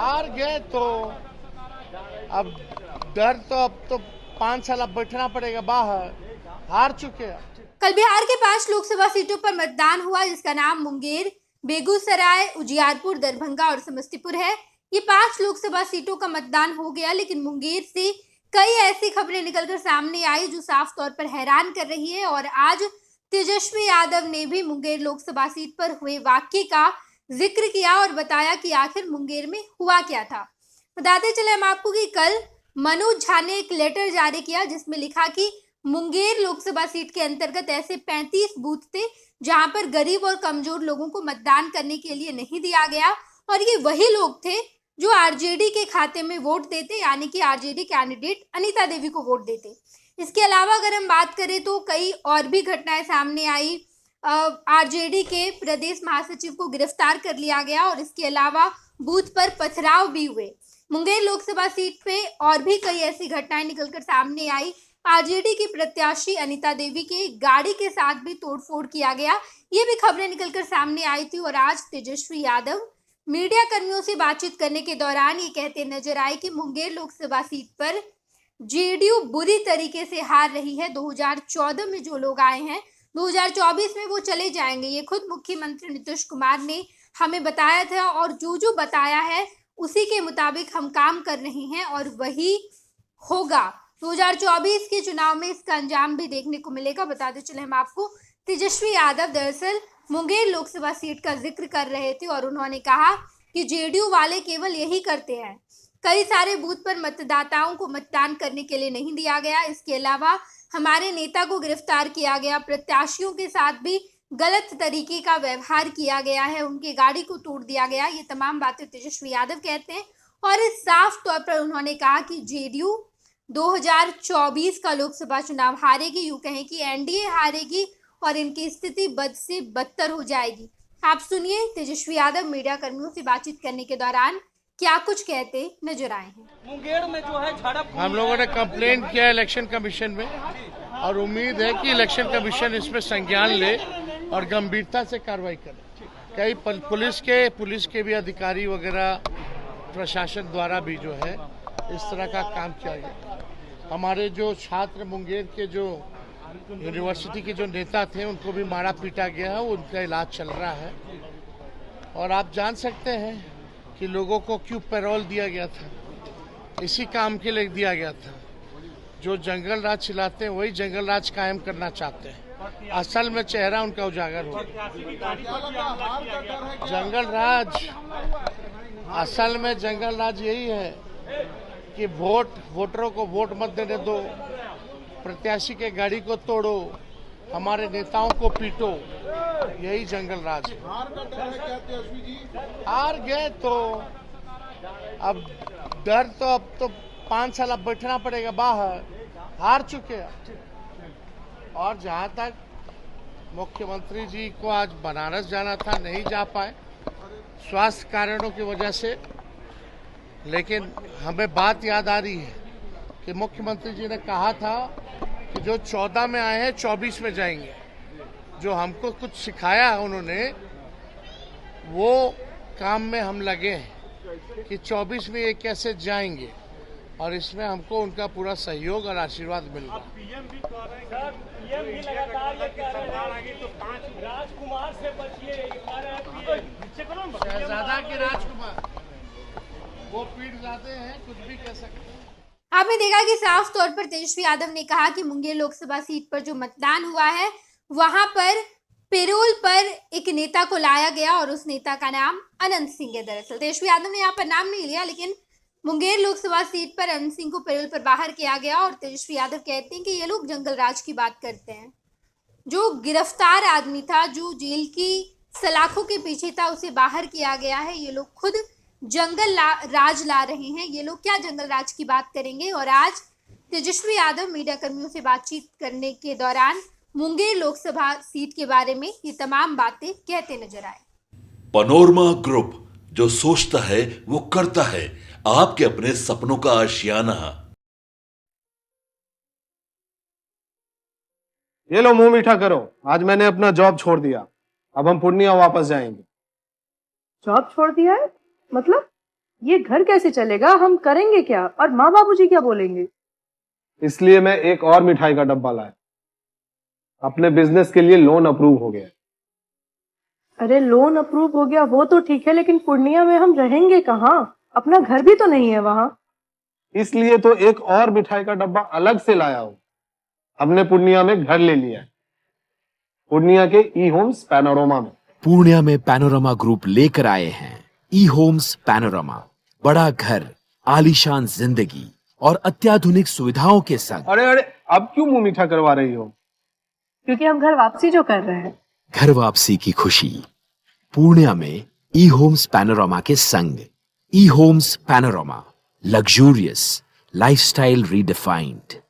हार गए तो अब डर तो अब तो 5 साल अब बैठना पड़ेगा बाहर। हार चुके हैं। कल बिहार के 5 लोकसभा सीटों पर मतदान हुआ, जिसका नाम मुंगेर, बेगूसराय, उजियारपुर, दरभंगा और समस्तीपुर है। ये 5 लोकसभा सीटों का मतदान हो गया, लेकिन मुंगेर से कई ऐसी खबरें निकलकर सामने आई जो साफ तौर पर हैरान कर रही है। और आज तेजस्वी यादव ने भी मुंगेर लोकसभा सीट पर हुए वाकये का जिक्र किया और बताया कि आखिर मुंगेर में हुआ क्या था। बताते चले हम आपको कि कल मनोज झा ने एक लेटर जारी किया, जिसमें लिखा कि मुंगेर लोकसभा सीट के अंतर्गत ऐसे 35 बूथ थे जहां पर गरीब और कमजोर लोगों को मतदान करने के लिए नहीं दिया गया, और ये वही लोग थे जो आरजेडी के खाते में वोट देते, यानी कि आरजेडी कैंडिडेट अनीता देवी को वोट देते। इसके अलावा अगर हम बात करें तो कई और भी घटनाएं सामने आई। आरजेडी के प्रदेश महासचिव को गिरफ्तार कर लिया गया और इसके अलावा बूथ पर पथराव भी हुए। मुंगेर लोकसभा सीट पे और भी कई ऐसी घटनाएं निकलकर सामने आई। आरजेडी की प्रत्याशी अनीता देवी के गाड़ी के साथ भी तोड़फोड़ किया गया, ये भी खबरें निकलकर सामने आई थी। और आज तेजस्वी यादव मीडिया कर्मियों से बातचीत करने के दौरान ये कहते नजर आए कि मुंगेर लोकसभा सीट पर जेडीयू बुरी तरीके से हार रही है। 2014 में जो लोग आए हैं, 2024 में वो चले जाएंगे, ये खुद मुख्यमंत्री नीतीश कुमार ने हमें बताया था, और जो बताया है उसी के मुताबिक हम काम कर रहे हैं और वही होगा। 2024 के चुनाव में इसका अंजाम भी देखने को मिलेगा। बताते चले हम आपको, तेजस्वी यादव दरअसल मुंगेर लोकसभा सीट का जिक्र कर रहे थे और उन्होंने कहा कि जेडीयू वाले केवल यही करते हैं, कई सारे बूथ पर मतदाताओं को मतदान करने के लिए नहीं दिया गया। इसके अलावा हमारे नेता को गिरफ्तार किया गया, प्रत्याशियों के साथ भी गलत तरीके का व्यवहार किया गया है, उनकी गाड़ी को तोड़ दिया गया। ये तमाम बातें तेजस्वी यादव कहते हैं और इस साफ तौर पर उन्होंने कहा कि जेडीयू 2024 का लोकसभा चुनाव हारेगी, यूं कहें कि एनडीए हारेगी और इनकी स्थिति बद से बदतर हो जाएगी। आप सुनिए तेजस्वी यादव मीडिया कर्मियों से बातचीत करने के दौरान क्या कुछ कहते नजर आए हैं। मुंगेर में जो है झड़प, हम लोगों ने कंप्लेंट किया इलेक्शन कमीशन में और उम्मीद है कि इलेक्शन कमीशन इसमें संज्ञान ले और गंभीरता से कार्रवाई करे। कई पुलिस के भी अधिकारी वगैरह प्रशासन द्वारा भी जो है इस तरह का काम किया गया। हमारे जो छात्र मुंगेर के जो यूनिवर्सिटी के जो नेता थे उनको भी मारा पीटा गया है, उनका इलाज चल रहा है। और आप जान सकते हैं कि लोगों को क्यों पैरोल दिया गया था, इसी काम के लिए दिया गया था। जो जंगल राज चलाते हैं वही जंगल राज कायम करना चाहते हैं, असल में चेहरा उनका उजागर हो। जंगल राज, असल में जंगल राज यही है कि वोटरों को वोट मत देने दो, प्रत्याशी के गाड़ी को तोड़ो, हमारे नेताओं को पीटो, यही जंगल राज है। हार गए तो अब डर तो अब तो 5 साल अब बैठना पड़ेगा बाहर। हार चुके हैं। और जहां तक मुख्यमंत्री जी को आज बनारस जाना था, नहीं जा पाए स्वास्थ्य कारणों की वजह से, लेकिन हमें बात याद आ रही है कि मुख्यमंत्री जी ने कहा था कि जो 14 में आए हैं 24 में जाएंगे। जो हमको कुछ सिखाया है उन्होंने, वो काम में हम लगे हैं कि 24 में ये कैसे जाएंगे, और इसमें हमको उनका पूरा सहयोग और आशीर्वाद मिल रहा है। पीएम भी लगातार ये कह रहे हैं तो 5 राजकुमार से बचिए, शहजादा के राजकुमार वो पीठ जाते हैं, कुछ भी कह सकते हैं। आपने देखा कि साफ तौर पर तेजस्वी यादव ने कहा कि मुंगेर लोकसभा सीट पर जो मतदान हुआ है वहां पर पेरोल पर एक नेता को लाया गया और उस नेता का नाम अनंत सिंह है। दरअसल तेजस्वी यादव ने यहाँ पर नाम नहीं लिया, लेकिन मुंगेर लोकसभा सीट पर अनंत सिंह को पेरोल पर बाहर किया गया। और तेजस्वी यादव कहते हैं कि ये लोग जंगल राज की बात करते हैं। जो गिरफ्तार आदमी था, जो जेल की सलाखों के पीछे था, उसे बाहर किया गया है। ये लोग खुद जंगल राज ला रहे हैं, ये लोग क्या जंगल राज की बात करेंगे। और आज तेजस्वी यादव मीडिया कर्मियों से बातचीत करने के दौरान मुंगेर लोकसभा सीट के बारे में ये तमाम बातें कहते नजर आए। पनोरमा ग्रुप, जो सोचता है वो करता है, आपके अपने सपनों का आशियाना। ये लो मुंह मीठा करो, आज मैंने अपना जॉब छोड़ दिया, अब हम पूर्णिया वापस जाएंगे। जॉब छोड़ दिया है? मतलब ये घर कैसे चलेगा, हम करेंगे क्या और माँ बाबूजी क्या बोलेंगे? इसलिए मैं एक और मिठाई का डब्बा लाया। अपने बिजनेस के लिए लोन अप्रूव हो गया। अरे लोन अप्रूव हो गया वो तो ठीक है, लेकिन पूर्णिया में हम रहेंगे कहाँ? अपना घर भी तो नहीं है वहाँ। इसलिए तो एक और मिठाई का डब्बा अलग से लाया हूं। हमने पूर्णिया में घर ले लिया है, पूर्णिया के ई होम्स पैनोरमा में। पूर्णिया में पैनोरमा ग्रुप लेकर आए हैं ई होम्स पैनोरमा। बड़ा घर, आलीशान जिंदगी और अत्याधुनिक सुविधाओं के संग। अरे अरे, अब क्यों मुंह मीठा करवा रही हो? क्योंकि हम घर वापसी जो कर रहे हैं। घर वापसी की खुशी पूर्णिया में ई होम्स पैनोरमा के संग। E Homes Panorama, luxurious lifestyle redefined.